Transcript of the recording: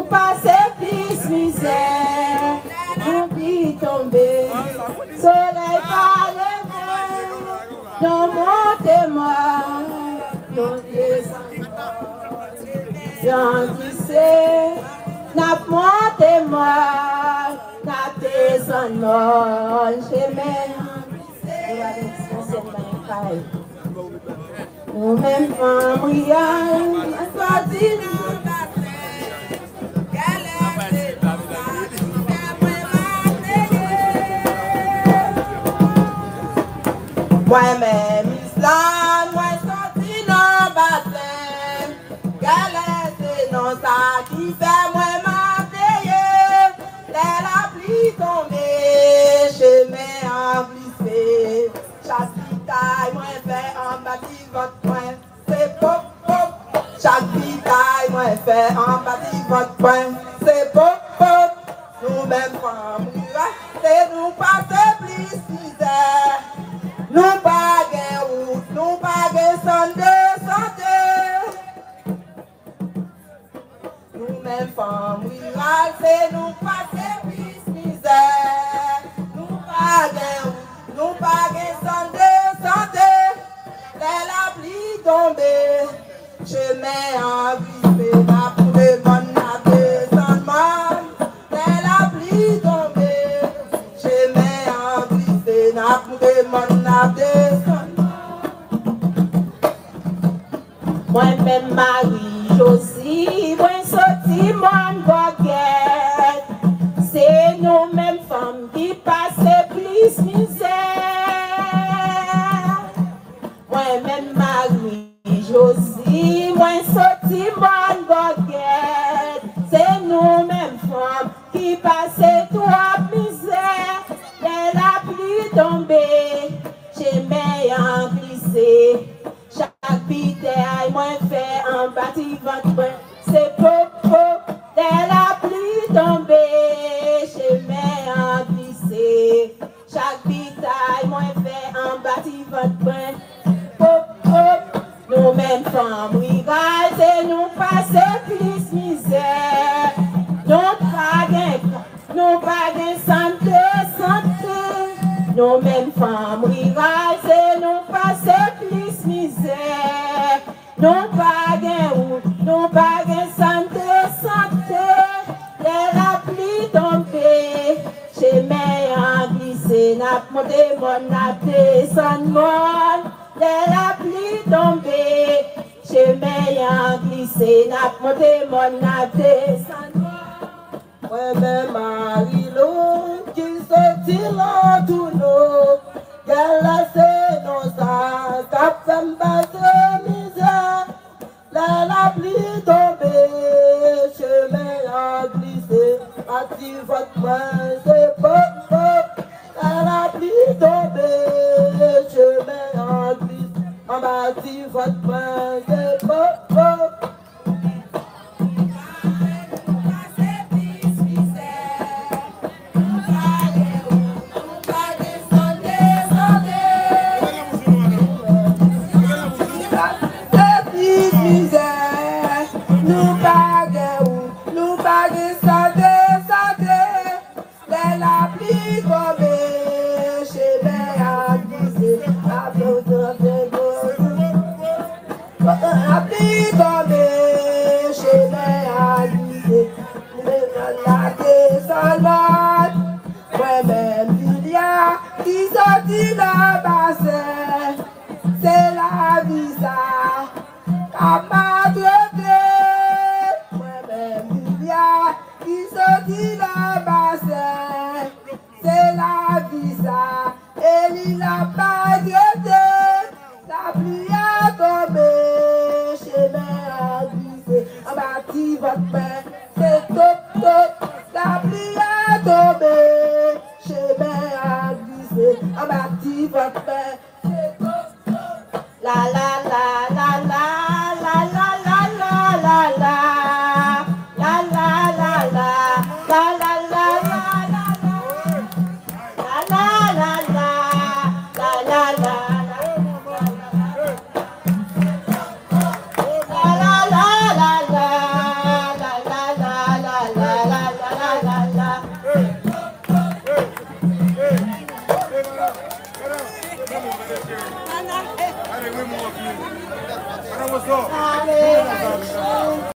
passons plus misère, nous qui tomber, soleil par le non montez-moi, non descendez-moi, j'en disais, n'a montez-moi, n'a descendez-moi, j'aimais, nous même femmes, oui, moi-même, Islam, moi sorti dans baptême, galère c'est non ça qui fait moi m'appeler, la pluie tombée, chemin emplissé, chaque bitaille, moi fait en bâti votre point, c'est pop pop, chaque bitaille, moi fait en bâti votre point, c'est pop pop, nous-mêmes femmes, c'est nous passer plus misère. Nous baguons route, nous baguons santé. Nous-mêmes femmes rurales, c'est nous passer plus misère. Nous baguons route, nous baguons santé. La pluie tombée, chemin englissé, n'a pour le monde n'a descendement. La pluie tombée, chemin englissé, n'a pour le monde. Moi-même Marie-Josie, moi sorti mon baguette. C'est nous-mêmes femmes qui passent plus misère. Moi-même Marie-Josie, moi sorti mon baguette. C'est nous-mêmes femmes qui passent trop misère. La pluie tombée, chemin glissé. Chaque bitaille, moi fait en bâti votre point. C'est popo, la pluie tombée, chemin glissé. Chaque bitaille, moi fait en bâti votre point. Popo, nous-mêmes femmes rurales, c'est nous passer plus misère. Nous pas santé. Nous mêmes femmes rurales, c'est nous passer plus misère. Nous pas route, nous pas santé. La pluie tombée, chemin glissé, n'a monté mon n'a descendu. La pluie tombée, chemin glissé, n'a monté mon n'a descendu. Moi-même Marie-Lou, qui sortit là tout nous, qu'elle c'est nos ça, cap fait m'battre misère. La pluie tombée, chemin glissé, active votre main, c'est pop pop. La pluie tombée, chemin glissé, on bâtit votre main, c'est pop pop. Nous baguons santé. La pluie tombée, chemin glissé, la pluie tombée, chemin glissé, la descendante. Moi-même Julia, qui sortit dans bassin, c'est la vie ça, à qui sortit dans bassin, c'est la vie ça, et il n'a pas regretté, la pluie a tombé, chemin glissé, on bâtit votre pain, c'est top, la pluie a tombé, chemin glissé, on bâtit votre pain, c'est top, la la la la la la la la la la. Allez, what's up?